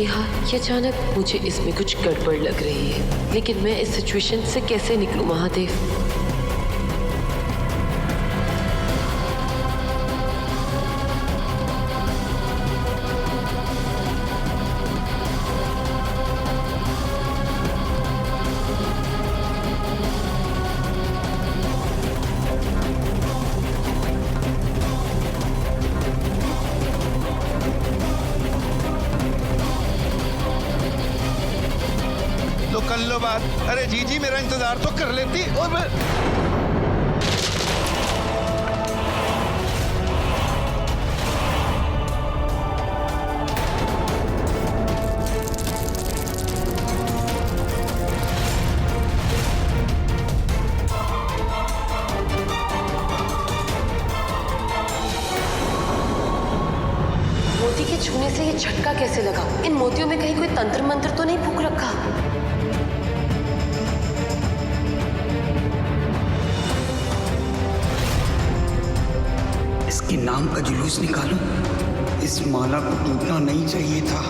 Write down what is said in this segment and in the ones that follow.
कि हाँ, ये अचानक मुझे इसमें कुछ गड़बड़ लग रही है, लेकिन मैं इस सिचुएशन से कैसे निकलूं महादेव? तो कर लो बात। अरे जीजी मेरा इंतजार तो कर लेती। और मैं मोती के छूने से ये झटका कैसे लगा? इन मोतियों में कहीं कोई तंत्र मंत्र तो नहीं फूंक रखा? इसके नाम का जुलूस निकालो। इस माला को टूटना नहीं चाहिए था।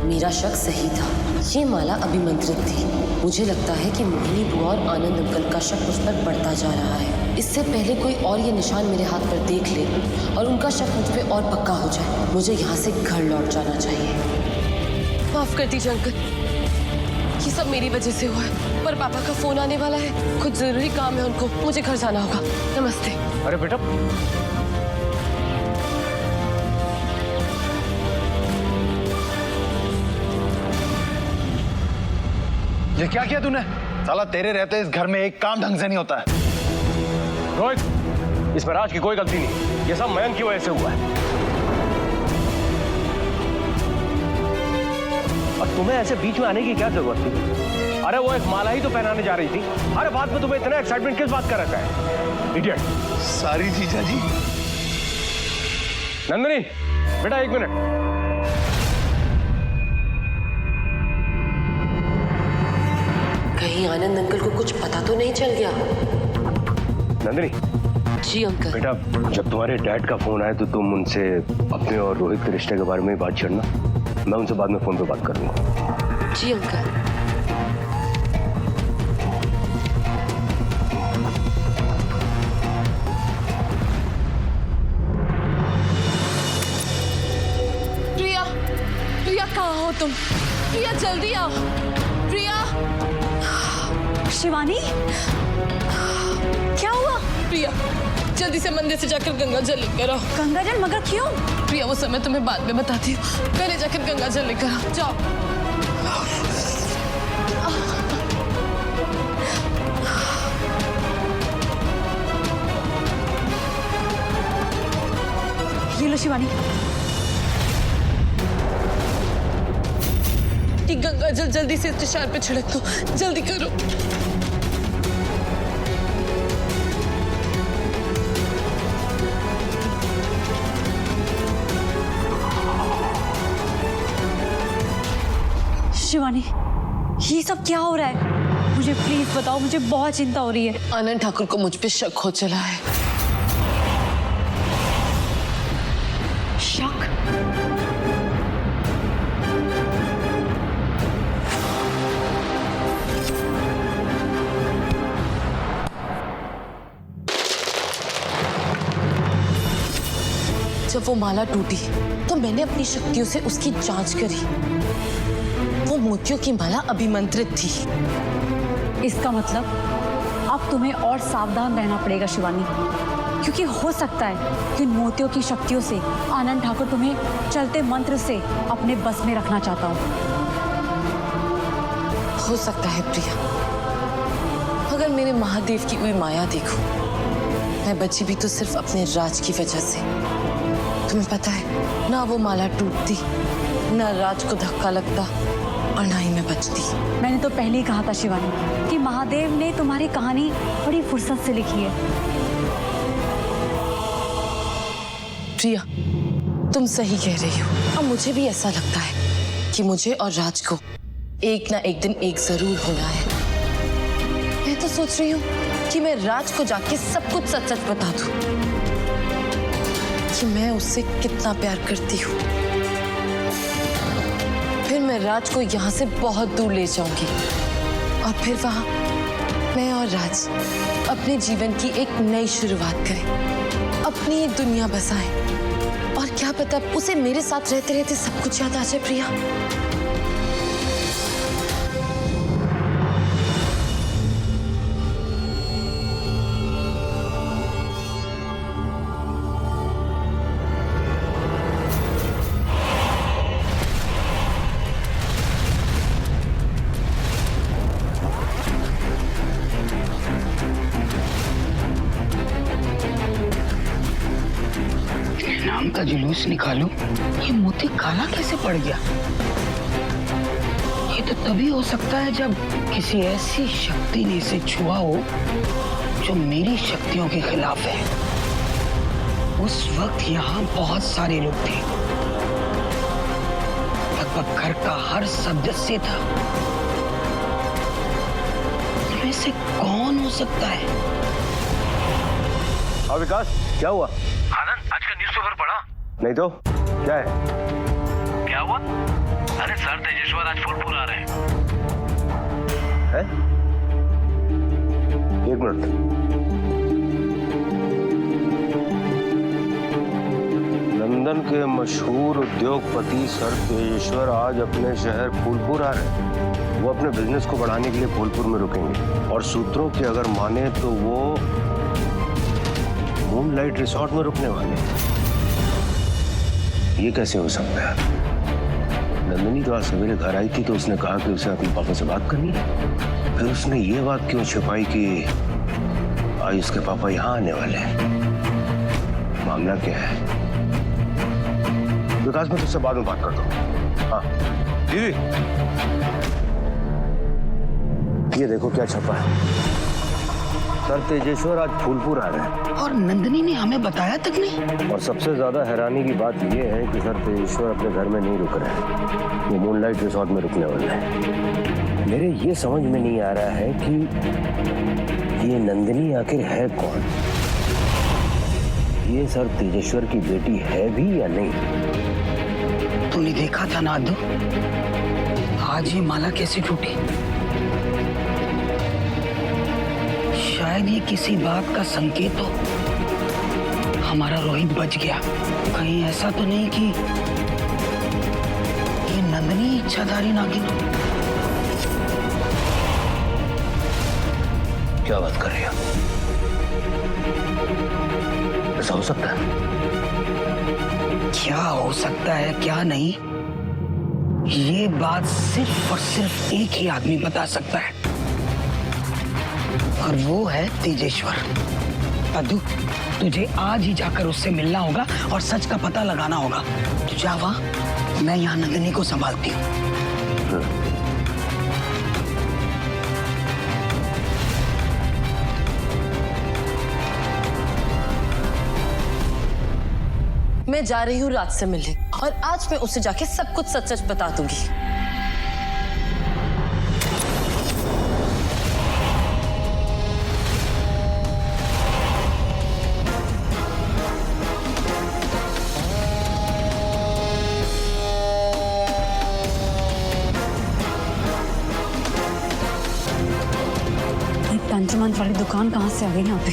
मेरा शक सही था, ये माला अभिमंत्रित थी। मुझे लगता है कि मोहिनी बुआ और आनंद अंकल का शक मुझ पर बढ़ता जा रहा है। इससे पहले कोई और ये निशान मेरे हाथ पर देख ले और उनका शक मुझ पे और पक्का हो जाए, मुझे यहाँ से घर लौट जाना चाहिए। माफ कर दीजिए अंकल, ये सब मेरी वजह से हुआ है, पर पापा का फोन आने वाला है, कुछ जरूरी काम है उनको, मुझे घर जाना होगा। नमस्ते। अरे बेटा, ये क्या किया तूने? साला तेरे रहते इस घर में एक काम ढंग से नहीं होता है। रोहित, इसमें राज की कोई गलती नहीं, ये सब मयंक की वजह से हुआ है। और तुम्हें ऐसे बीच में आने की क्या जरूरत थी? अरे वो एक माला ही तो पहनाने जा रही थी। अरे बाद में तुम्हें इतना एक्साइटमेंट किस बात का रहता है? इडियट। सारी जीजा जी। नंदिनी, बेटा एक मिनट। कहीं आनंद अंकल को कुछ पता तो नहीं चल गया? नंदिनी। जी अंकल। बेटा, जब तुम्हारे डैड का फोन आए तो तुम उनसे अपने और रोहित के रिश्ते के बारे में बात छेड़ना। मैं उनसे बाद में फोन पे बात करूंगा। जी अंकल। प्रिया, प्रिया कहाँ हो तुम? प्रिया जल्दी आओ। प्रिया। शिवानी, क्या हुआ? प्रिया जल्दी से मंदिर से जाकर गंगा जल लेकर आओ। गंगा जल? मगर क्यों? प्रिया वो समय तुम्हें बाद में बताती हूँ, पहले जाकर गंगा जल लेकर आओ। जाओ। ये लो शिवानी। कि गंगा जल जल्दी से इस निशान पे छिड़क दो, जल्दी करो। शिवानी, ये सब क्या हो रहा है? मुझे प्लीज बताओ, मुझे बहुत चिंता हो रही है। आनंद ठाकुर को मुझ पे शक हो चला है। शक? जब वो माला टूटी तो मैंने अपनी शक्तियों से उसकी जांच करी। वो मोतियों की माला अभिमंत्रित थी। इसका मतलब अब तुम्हें और सावधान रहना पड़ेगा शिवानी, क्योंकि हो सकता है कि उन मोतियों की शक्तियों से आनंद ठाकुर तुम्हें चलते मंत्र से अपने बस में रखना चाहता हो सकता है प्रिया, अगर मेरे महादेव की कोई माया देखो, मैं बची भी तो सिर्फ अपने राज की वजह से। तुम्हें पता है ना, वो माला टूटती, ना राज को धक्का लगता और ना ही मैं बचती। मैंने तो पहले ही कहा था शिवानी कि महादेव ने तुम्हारी कहानी बड़ी फुर्सत से लिखी है। प्रिया, तुम सही कह रही हो। अब मुझे भी ऐसा लगता है कि मुझे और राज को एक ना एक दिन एक जरूर होना है। मैं तो सोच रही हूँ कि मैं राज को जाके सब कुछ सच सच बता दूं कि मैं उससे कितना प्यार करती हूँ। फिर मैं राज को यहाँ से बहुत दूर ले जाऊंगी और फिर वहां मैं और राज अपने जीवन की एक नई शुरुआत करें, अपनी एक दुनिया बसाएं। और क्या पता उसे मेरे साथ रहते रहते सब कुछ याद आ जाए। प्रिया, नाम का जुलूस निकालूं, ये मोती काला कैसे पड़ गया? ये तो तभी हो सकता है जब किसी ऐसी शक्ति ने इसे छुआ हो जो मेरी शक्तियों के खिलाफ है। उस वक्त यहाँ बहुत सारे लोग थे, लगभग घर का हर सदस्य था। इनमें से कौन हो सकता है? हाँ विकास, क्या हुआ? आनंद, आज का न्यूज़पेपर पढ़ा? नहीं तो क्या है? क्या हुआ? अरे सर तेजेश्वर आज फूलपुर आ रहे हैं। है? एक मिनट। लंदन के मशहूर उद्योगपति सर तेजेश्वर आज अपने शहर फूलपुर आ रहे हैं। वो अपने बिजनेस को बढ़ाने के लिए फूलपुर में रुकेंगे और सूत्रों की अगर माने तो वो मूनलाइट रिसोर्ट में रुकने वाले हैं। ये कैसे हो सकता है? नंदिनी तो आज सवेरे घर आई थी तो उसने कहा कि उसे अपने पापा से बात करनी है। फिर उसने ये बात क्यों छिपाई कि आज उसके पापा यहाँ आने वाले हैं? मामला क्या है? विकास, मैं तुझसे बाद में बात करता हूँ। हाँ दीदी, ये देखो क्या छपा है। सर तेजेश्वर आज फूलपुर आ रहे हैं और नंदिनी ने हमें बताया तक नहीं। और सबसे ज्यादा हैरानी की बात यह है कि सर तेजेश्वर अपने घर में नहीं रुक रहे हैं, वो मूनलाइट रिसोर्ट में रुकने वाले हैं। मेरे ये समझ में नहीं आ रहा है कि ये नंदिनी आखिर है कौन? ये सर तेजेश्वर की बेटी है भी या नहीं? तूने देखा था ना अद्दू, आज ये माला कैसे टूटी? शायद ये किसी बात का संकेत हो। हमारा रोहित बच गया। कहीं ऐसा तो नहीं कि ये नंदिनी इच्छाधारी नागिन? क्या बात कर रही है? ऐसा हो सकता है? क्या हो सकता है क्या नहीं, ये बात सिर्फ और सिर्फ एक ही आदमी बता सकता है और वो है तेजेश्वर। अद्दू, तुझे आज ही जाकर उससे मिलना होगा और सच का पता लगाना होगा। तू जा वहां, मैं यहाँ नंदिनी को संभालती हूँ। मैं जा रही हूँ राज से मिलने और आज मैं उसे जाके सब कुछ सच सच बता दूंगी। तंत्रमंत्र वाली दुकान कहाँ से आ गई यहाँ पे?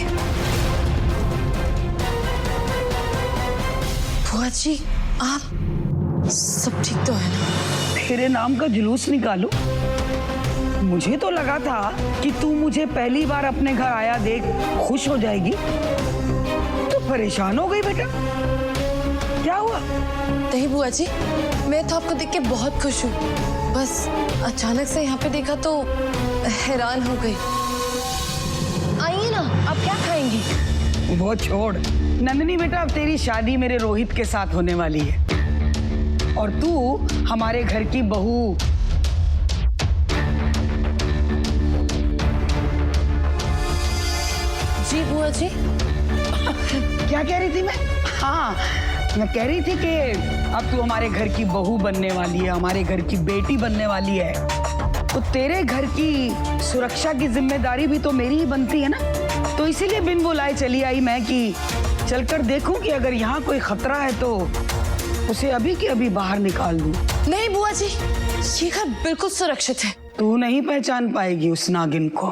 बुआ जी, आप सब ठीक तो है ना? तेरे नाम का जुलूस निकालूं? मुझे तो लगा था कि तू मुझे पहली बार अपने घर आया देख खुश हो जाएगी, तो परेशान हो गई बेटा। क्या हुआ? नहीं बुआ जी, मैं तो आपको देख के बहुत खुश हूँ। बस अचानक से यहाँ पे देखा तो हैरान हो गई। आइए ना, आप क्या खाएंगी? वो छोड़ नंदिनी बेटा, अब तेरी शादी मेरे रोहित के साथ होने वाली है और तू हमारे घर की बहू। जी बुआ जी। क्या कह रही थी मैं? हाँ, मैं कह रही थी कि अब तू हमारे घर की बहू बनने वाली है, हमारे घर की बेटी बनने वाली है। तो तेरे घर की सुरक्षा की जिम्मेदारी भी तो मेरी ही बनती है ना। तो इसीलिए बिन बुलाए चली आई मैं कि चलकर देखूं कि अगर यहाँ कोई खतरा है तो उसे अभी के अभी बाहर निकाल दूं। नहीं बुआ जी, ये घर बिल्कुल सुरक्षित है। तू नहीं पहचान पाएगी उस नागिन को।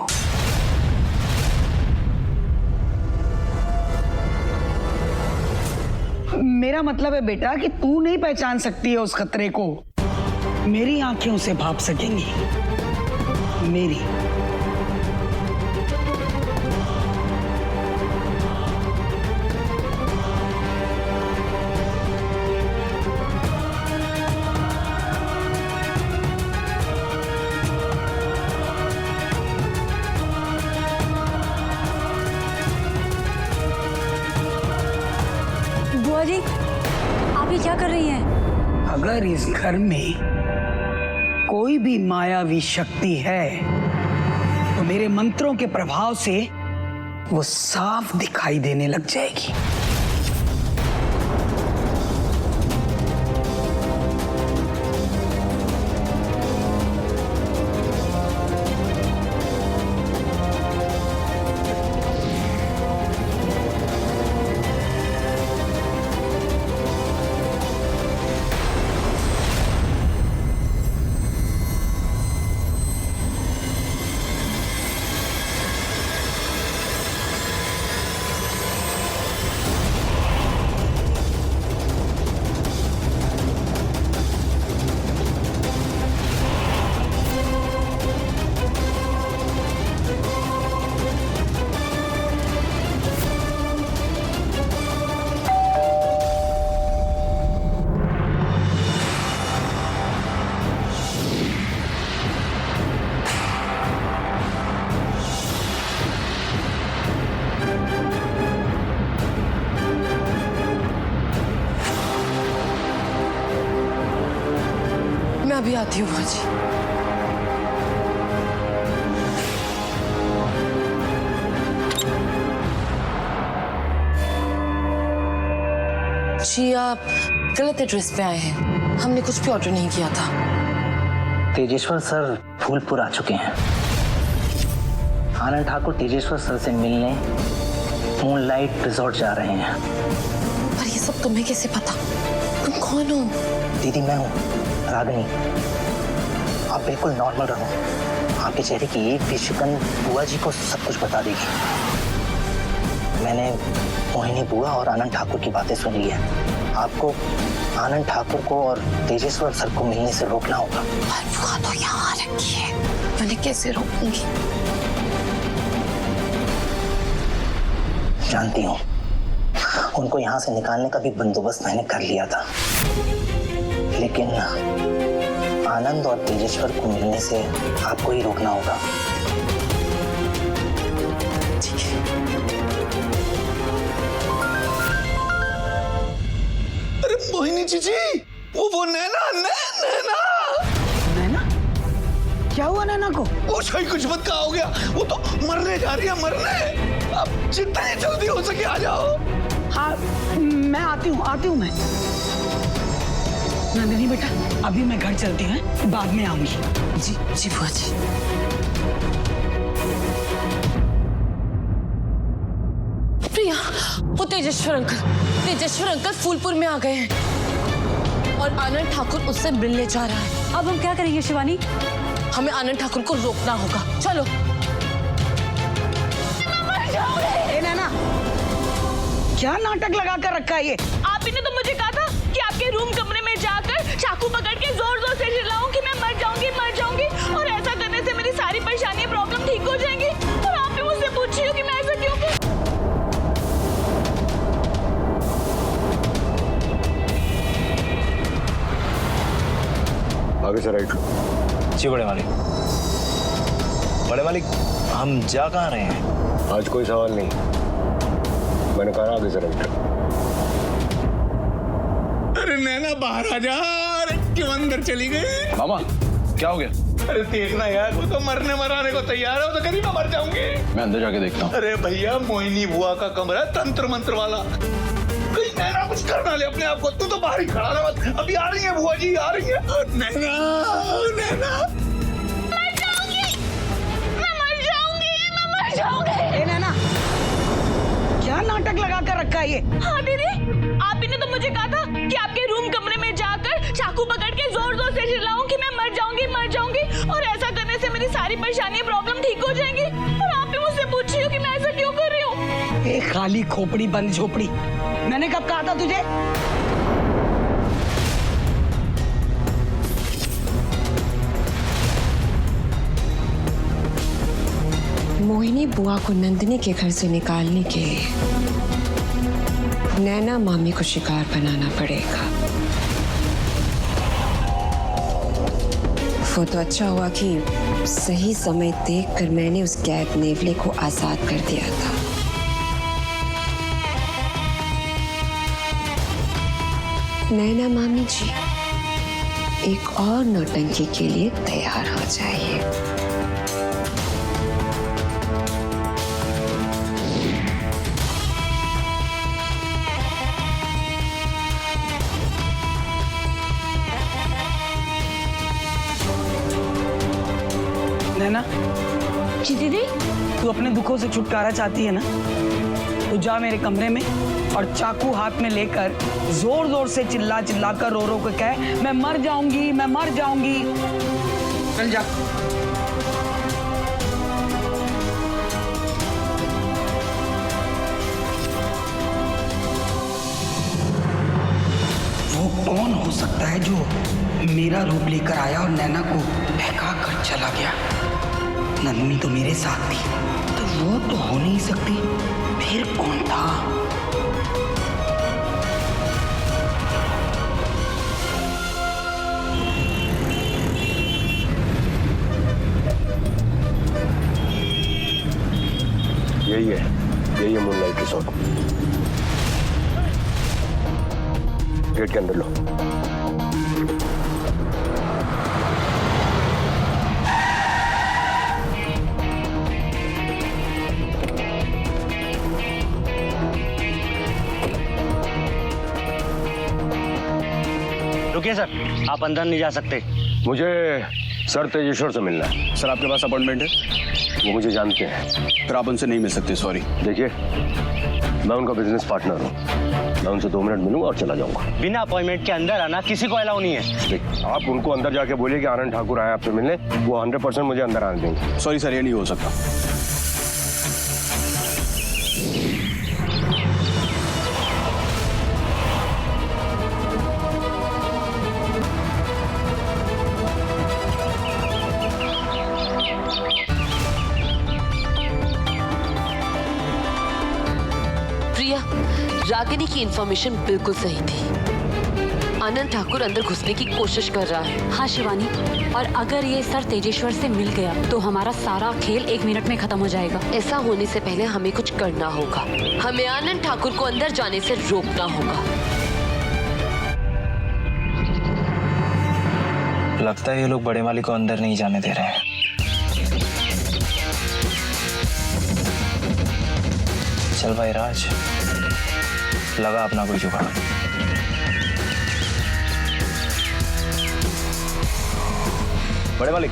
मेरा मतलब है बेटा कि तू नहीं पहचान सकती है उस खतरे को, मेरी आंखें उसे भाप सकेंगी। मेरी। बुआ जी, आप ये क्या कर रही हैं? अगर इस घर में कोई भी मायावी शक्ति है तो मेरे मंत्रों के प्रभाव से वो साफ दिखाई देने लग जाएगी। मैं अभी आती हूँ बुआ जी। जी आप गलत एड्रेस पे आए हैं, हमने कुछ भी ऑर्डर नहीं किया था। तेजेश्वर सर फूलपुर आ चुके हैं। आनंद ठाकुर तेजेश्वर सर से मिलने मूनलाइट रिजॉर्ट जा रहे हैं। पर ये सब तुम्हें कैसे पता? तुम कौन हो? दीदी मैं हूँ रागिनी। आप बिल्कुल नॉर्मल रहो। आपके चेहरे की एक भी शिकन बुआ जी को सब कुछ बता देगी। मैंने मोहिनी बुआ और आनंद ठाकुर की बातें सुन ली है। आपको आनंद ठाकुर को और तेजेश्वर सर को मिलने से रोकना होगा। पर बुआ तो यहाँ रखी है, मैंने कैसे रोकूंगी? जानती हूँ, उनको यहाँ से निकालने का भी बंदोबस्त मैंने कर लिया था, लेकिन आनंद और तेजेश्वर को मिलने से आपको ही रोकना होगा। ठीक है। अरे मोहिनी जीजी, वो नैना नैना नैना? क्या हुआ नैना को? वो सही कुछ मत कहा हो गया, वो तो मरने जा रही है, मरने। अब जितना जल्दी हो सके आ जाओ। हाँ मैं आती हूँ मैं। नंदिनी बेटा अभी मैं घर चलती हूँ, बाद में आऊंगी। जी जी बुआ जी। प्रिया, वो तेजेश्वर अंकल फूलपुर में आ गए हैं और आनंद ठाकुर उससे मिलने जा रहा है। अब हम क्या करेंगे शिवानी? हमें आनंद ठाकुर को रोकना होगा। चलो। ए नैना, क्या नाटक लगा कर रखा है ये? आप ही ने तो मुझे कहा था कि आपके रूम कमरे में जाकर चाकू पकड़ के जोर जोर से चिल्लाऊं कि मैं मर जाऊंगी और ऐसा करने से मेरी सारी परेशानियां प्रॉब्लम ठीक हो जाएंगी। और आप भी मुझसे पूछ रही हो कि मैं ऐसा क्यों करूं? आगे से राइट लो। जी बड़े मालिक। बड़े मालिक हम जा कहाँ रहे हैं? आज कोई सवाल नहीं, मैंने कहा आगे से राइट लो। अरे नैना बाहर आ जा। अरे क्यों अंदर चली गई? मामा क्या हो गया? अरे देखना यार, वो तो मरने मराने को तैयार है, वो तो कहीं मैं मर जाऊंगी। मैं अंदर जाके देखता हूँ। अरे भैया, मोहिनी बुआ का कमरा है, तंत्र मंत्र वाला। कहीं नैना कुछ करना ले अपने आप को। तू तो बाहर ही खड़ा रह, अभी आ रही है बुआ जी, आ रही है। नैना नैना का ये? हाँ दीदी, आप ही ने तो मुझे कहा था कि आपके रूम कमरे में जाकर चाकू पकड़ के जोर जोर से चिल्लाऊं कि मैं मर जाऊंगी और ऐसा करने से मेरी सारी परेशानी प्रॉब्लम ठीक हो जाएंगी। और आप ही मुझसे पूछ रही हो कि मैं ऐसा क्यों कर रही हूँ? ए खाली खोपड़ी बंद झोपड़ी, मैंने कब कहा था तुझे? मोहिनी बुआ को नंदिनी के घर से निकालने के लिए नैना मामी को शिकार बनाना पड़ेगा। वो तो अच्छा हुआ कि सही समय देखकर मैंने उस कैद नेवले को आजाद कर दिया था। नैना मामी जी, एक और नौटंकी के लिए तैयार हो जाइए। नैना, जी दीदी। तू अपने दुखों से छुटकारा चाहती है ना, तो जा मेरे कमरे में और चाकू हाथ में लेकर जोर जोर से चिल्ला चिल्ला कर रो रो के कह, मैं मर जाऊंगी, मैं मर जाऊंगी। चल जा। वो कौन हो सकता है जो मेरा रूप लेकर आया और नैना को बहका कर चला गया? नंदिनी तो मेरे साथ थी, तो वो तो हो नहीं सकती। फिर कौन था? यही है मूनलाइट रिसोर्ट। गेट के अंदर लो। रुकिए सर, आप अंदर नहीं जा सकते। मुझे सर तेजेश्वर से मिलना है। सर आपके पास अपॉइंटमेंट है? वो मुझे जानते हैं। फिर आप उनसे नहीं मिल सकते, सॉरी। देखिए, मैं उनका बिजनेस पार्टनर हूँ। मैं उनसे 2 मिनट मिलूंगा और चला जाऊंगा। बिना अपॉइंटमेंट के अंदर आना किसी को अलाउ नहीं है। देख, आप उनको अंदर जाके बोलिए कि आनंद ठाकुर आए आपसे मिलने, वो 100% मुझे अंदर आने देंगे। सॉरी सर, ये नहीं हो सकता। रागिनी की इंफॉर्मेशन बिल्कुल सही थी। आनंद ठाकुर अंदर घुसने की कोशिश कर रहा है। हाँ शिवानी, और अगर ये सर तेजेश्वर से मिल गया तो हमारा सारा खेल 1 मिनट में खत्म हो जाएगा। ऐसा होने से पहले हमें कुछ करना होगा। हमें आनंद ठाकुर को अंदर जाने से रोकना होगा। लगता है ये लोग बड़े मालिक को अंदर नहीं जाने दे रहे हैं। चल भाई राज, लगा अपना कोई जुगाड़। बड़े मालिक,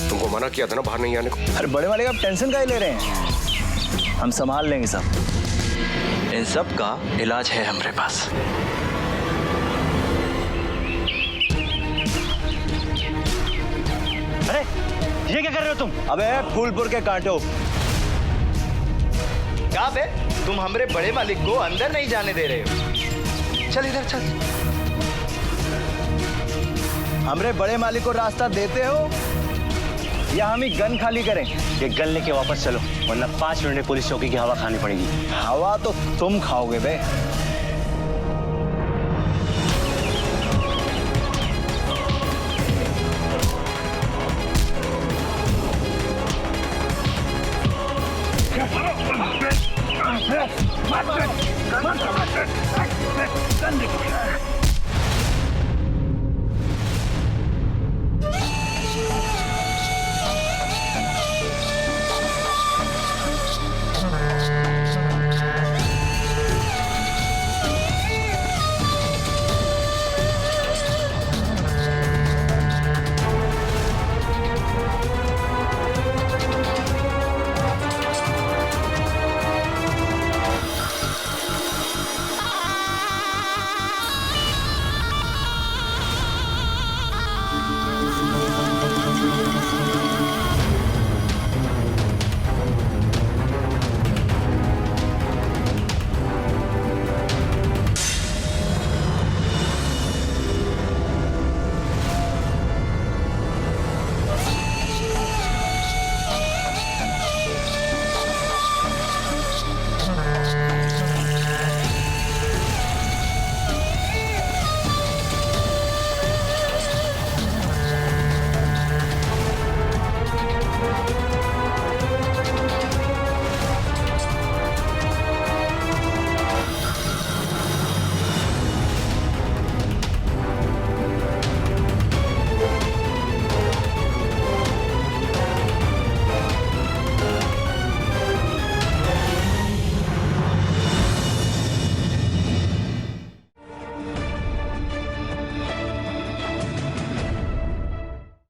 तुमको मना किया था ना बाहर नहीं आने को। अरे बड़े मालिक, आप टेंशन काहे ले रहे हैं? हम संभाल लेंगे सब। इन सब का इलाज है हमारे पास। अरे ये क्या कर रहे हो तुम? अबे फूलपुर के कांटो, क्या बे, तुम हमारे बड़े मालिक को अंदर नहीं जाने दे रहे हो? चल इधर चल। हमारे बड़े मालिक को रास्ता देते हो या हम ही गन खाली करें? ये गन लेके वापस चलो, वरना 5 मिनट में पुलिस चौकी की हवा खानी पड़ेगी। हवा तो तुम खाओगे बे।